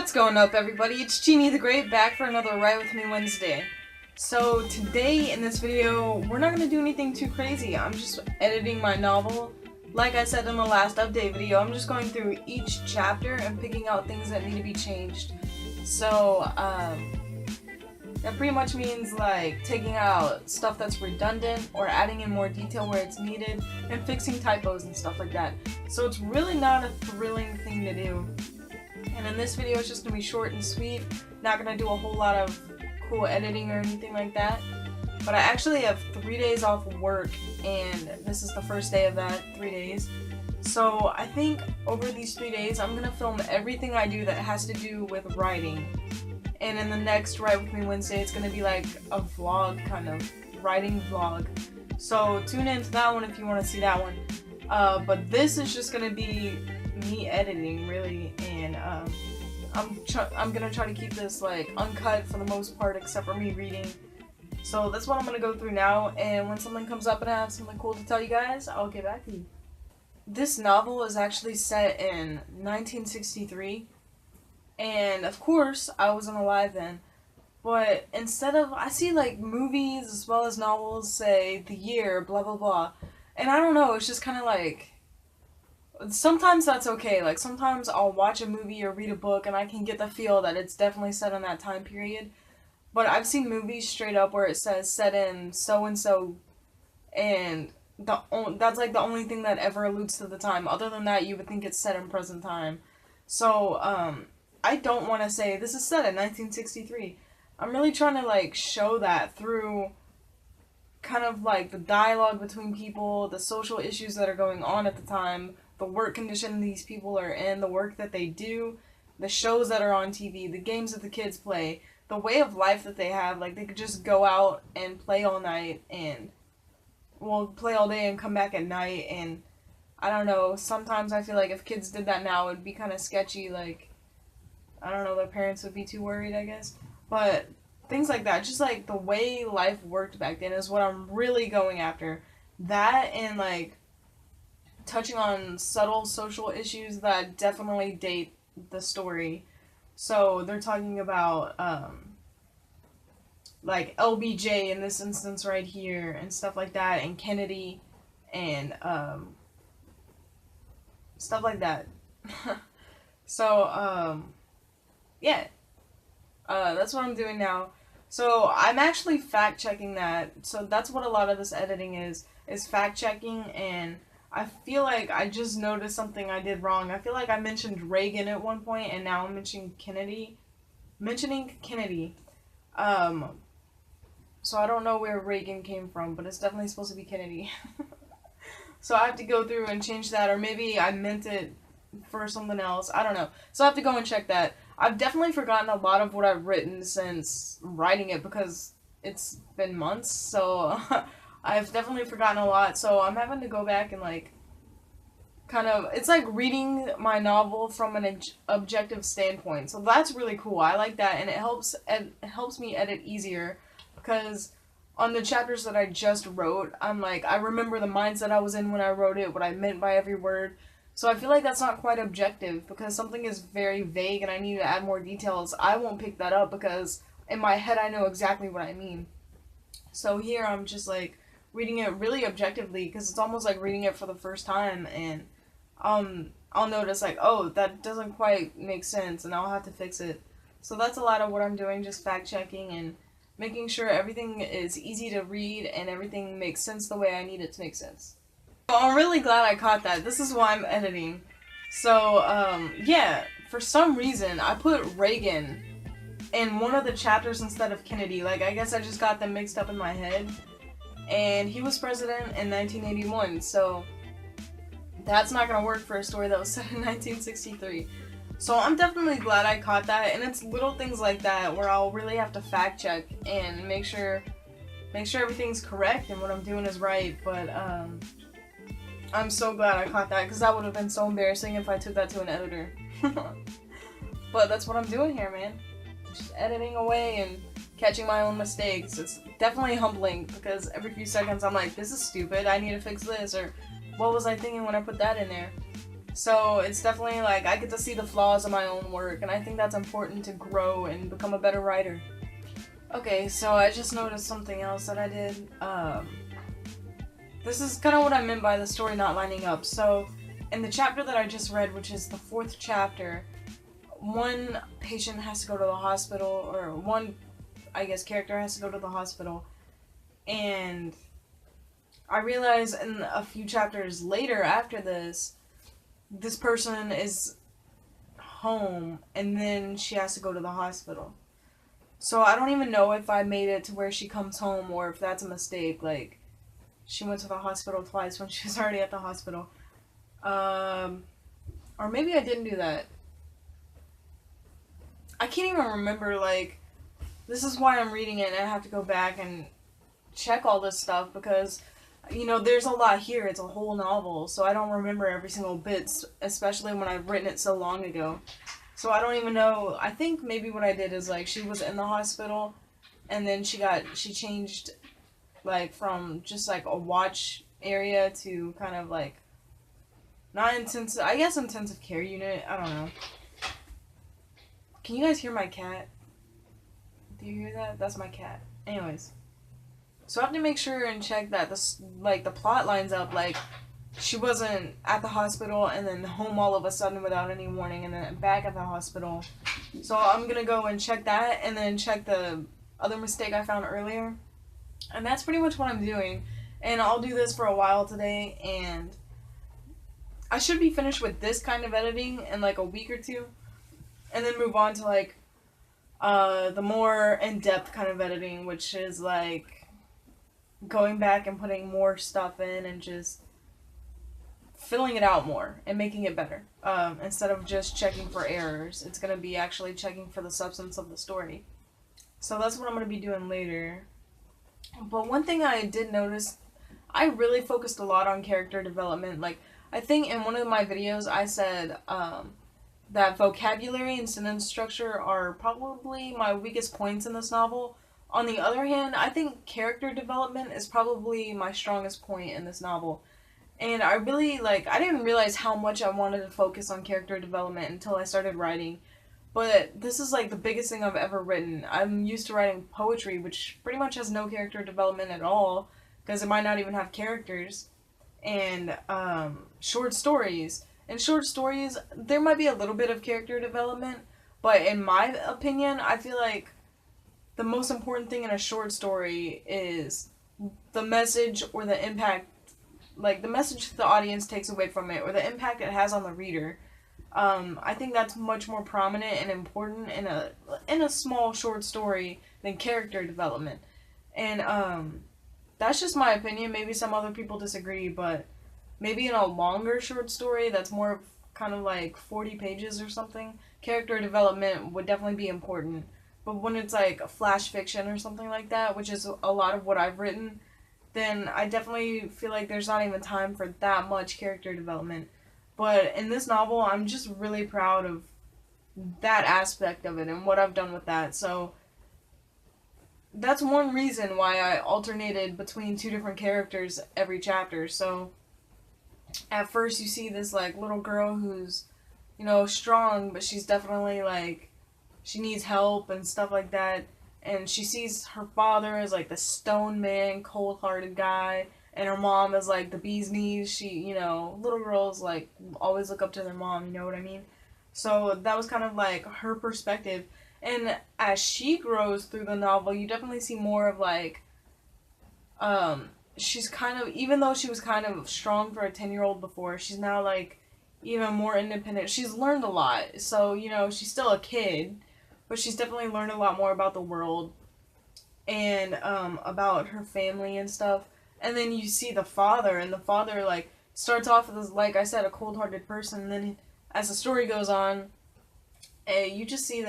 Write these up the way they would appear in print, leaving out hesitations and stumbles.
What's going up, everybody? It's Genie the Great, back for another Write With Me Wednesday. So today in this video, we're not going to do anything too crazy. I'm just editing my novel. Like I said in the last update video, I'm just going through each chapter and picking out things that need to be changed. So, that pretty much means like taking out stuff that's redundant or adding in more detail where it's needed and fixing typos and stuff like that. So it's really not a thrilling thing to do. And in this video, it's just going to be short and sweet. Not going to do a whole lot of cool editing or anything like that. But I actually have 3 days off of work, and this is the first day of that 3 days. So I think over these 3 days, I'm going to film everything I do that has to do with writing. And in the next Write With Me Wednesday, it's going to be like a vlog, kind of writing vlog. So tune into that one if you want to see that one. But this is just going to be me editing, really, and I'm gonna try to keep this like uncut for the most part, except for me reading. So that's what I'm gonna go through now, and when something comes up and I have something cool to tell you guys, I'll get back to you. This novel is actually set in 1963, and of course I wasn't alive then, but instead of, I see like movies as well as novels say the year blah blah blah, and I don't know, it's just kind of like, sometimes that's okay. Like, sometimes I'll watch a movie or read a book and I can get the feel that it's definitely set in that time period. But I've seen movies straight up where it says set in so-and-so, and that's like the only thing that ever alludes to the time. Other than that, you would think it's set in present time. So, I don't want to say this is set in 1963. I'm really trying to, like, show that through kind of, like, the dialogue between people, the social issues that are going on at the time, the work condition these people are in, the work that they do, the shows that are on TV, the games that the kids play, the way of life that they have. Like, they could just go out and play all night and, well, play all day and come back at night, and I don't know, sometimes I feel like if kids did that now, it'd be kind of sketchy. Like, I don't know, their parents would be too worried, I guess, but things like that, just like the way life worked back then is what I'm really going after. That, and like touching on subtle social issues that definitely date the story. So they're talking about like LBJ in this instance right here and stuff like that, and Kennedy and stuff like that. So yeah, that's what I'm doing now. So I'm actually fact checking that. So that's what a lot of this editing is fact checking, and I feel like I just noticed something I did wrong. I feel like I mentioned Reagan at one point, and now I'm mentioning Kennedy. So I don't know where Reagan came from, but it's definitely supposed to be Kennedy. So I have to go through and change that, or maybe I meant it for something else. I don't know. So I have to go and check that. I've definitely forgotten a lot of what I've written since writing it, because it's been months, so I've definitely forgotten a lot, so I'm having to go back and, like, kind of, it's like reading my novel from an objective standpoint, so that's really cool. I like that, and it helps me edit easier, because on the chapters that I just wrote, I'm like, I remember the mindset I was in when I wrote it, what I meant by every word, so I feel like that's not quite objective, because something is very vague and I need to add more details. I won't pick that up, because in my head I know exactly what I mean. So here I'm just, like, reading it really objectively, because it's almost like reading it for the first time, and I'll notice, like, oh, that doesn't quite make sense, and I'll have to fix it. So that's a lot of what I'm doing, just fact-checking and making sure everything is easy to read and everything makes sense the way I need it to make sense. So I'm really glad I caught that. This is why I'm editing. So, yeah, for some reason, I put Reagan in one of the chapters instead of Kennedy. Like, I guess I just got them mixed up in my head. And he was president in 1981, so that's not gonna work for a story that was set in 1963. So I'm definitely glad I caught that, and it's little things like that where I'll really have to fact check and make sure everything's correct and what I'm doing is right. But I'm so glad I caught that, because that would have been so embarrassing if I took that to an editor. But that's what I'm doing here, man. Just editing away and catching my own mistakes. It's definitely humbling, because every few seconds I'm like, this is stupid, I need to fix this, or what was I thinking when I put that in there? So it's definitely like I get to see the flaws of my own work, and I think that's important to grow and become a better writer. Okay, so I just noticed something else that I did. This is kind of what I meant by the story not lining up. So in the chapter that I just read, which is the 4th chapter, one patient has to go to the hospital, or one, I guess, character has to go to the hospital, and I realize in a few chapters later after this person is home, and then she has to go to the hospital. So I don't even know if I made it to where she comes home, or if that's a mistake, like, she went to the hospital twice when she was already at the hospital. Or maybe I didn't do that. I can't even remember, like, this is why I'm reading it, and I have to go back and check all this stuff, because, you know, there's a lot here. It's a whole novel, so I don't remember every single bit, especially when I've written it so long ago. So I don't even know. I think maybe what I did is, like, she was in the hospital, and then she changed, like, from just, like, a watch area to kind of, like, not intensive, I guess intensive care unit. I don't know. Can you guys hear my cat? Do you hear that? That's my cat. Anyways. So I have to make sure and check that the plot lines up. Like, she wasn't at the hospital and then home all of a sudden without any warning, and then back at the hospital. So I'm gonna go and check that, and then check the other mistake I found earlier. And that's pretty much what I'm doing. And I'll do this for a while today, and I should be finished with this kind of editing in like a week or two, and then move on to like the more in-depth kind of editing, which is like going back and putting more stuff in and just filling it out more and making it better. Instead of just checking for errors, it's going to be actually checking for the substance of the story. So that's what I'm going to be doing later. But one thing I did notice, I really focused a lot on character development. Like, I think in one of my videos I said that vocabulary and sentence structure are probably my weakest points in this novel. On the other hand, I think character development is probably my strongest point in this novel. And I really, like, I didn't realize how much I wanted to focus on character development until I started writing. But this is, like, the biggest thing I've ever written. I'm used to writing poetry, which pretty much has no character development at all, because it might not even have characters. And short stories. In short stories, there might be a little bit of character development, but in my opinion, I feel like the most important thing in a short story is the message or the impact, like the message the audience takes away from it, or the impact it has on the reader. I think that's much more prominent and important in a small short story than character development. And that's just my opinion. Maybe some other people disagree, but maybe in a longer short story that's more kind of like 40 pages or something, character development would definitely be important. But when it's like a flash fiction or something like that, which is a lot of what I've written, then I definitely feel like there's not even time for that much character development. But in this novel, I'm just really proud of that aspect of it and what I've done with that. So that's one reason why I alternated between two different characters every chapter. So at first you see this like little girl who's, you know, strong, but she's definitely like, she needs help and stuff like that. And she sees her father as like the stone man, cold-hearted guy, and her mom is like the bee's knees. She, you know, little girls like always look up to their mom, you know what I mean? So that was kind of like her perspective. And as she grows through the novel, you definitely see more of like, she's kind of, even though she was kind of strong for a 10-year-old before, she's now like even more independent. She's learned a lot. So, you know, she's still a kid, but she's definitely learned a lot more about the world and about her family and stuff. And then you see the father, and the father like starts off as, like I said, a cold-hearted person, and then as the story goes on, you just see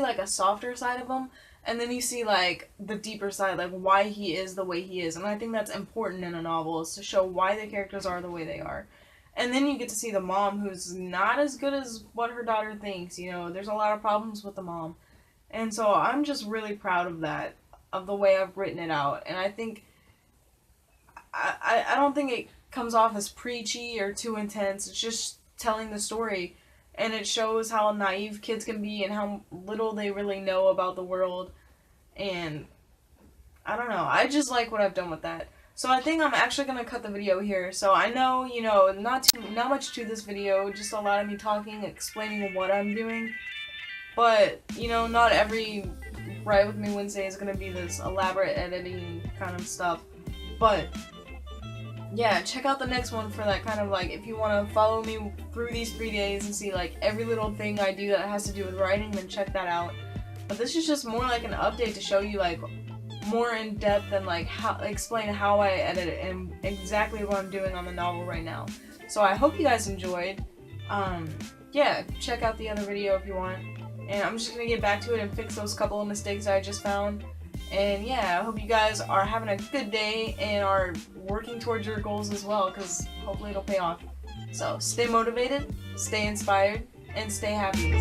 like a softer side of him, and then you see like the deeper side, like why he is the way he is. And I think that's important in a novel, is to show why the characters are the way they are. And then you get to see the mom, who's not as good as what her daughter thinks. You know, there's a lot of problems with the mom. And so I'm just really proud of that, of the way I've written it out. And I think, I don't think it comes off as preachy or too intense. It's just telling the story, and it shows how naive kids can be and how little they really know about the world. And I don't know, I just like what I've done with that. So I think I'm actually gonna cut the video here. So I know, you know, not much to this video, just a lot of me talking, explaining what I'm doing. But, you know, not every Write With Me Wednesday is gonna be this elaborate editing kind of stuff. But yeah, check out the next one for that kind of like, if you want to follow me through these 3 days and see like every little thing I do that has to do with writing, then check that out. But this is just more like an update to show you like more in depth and like how explain how I edit it and exactly what I'm doing on the novel right now. So I hope you guys enjoyed. Yeah, check out the other video if you want. And I'm just gonna get back to it and fix those couple of mistakes I just found. And yeah, I hope you guys are having a good day and are working towards your goals as well, because hopefully it'll pay off. So stay motivated, stay inspired, and stay happy.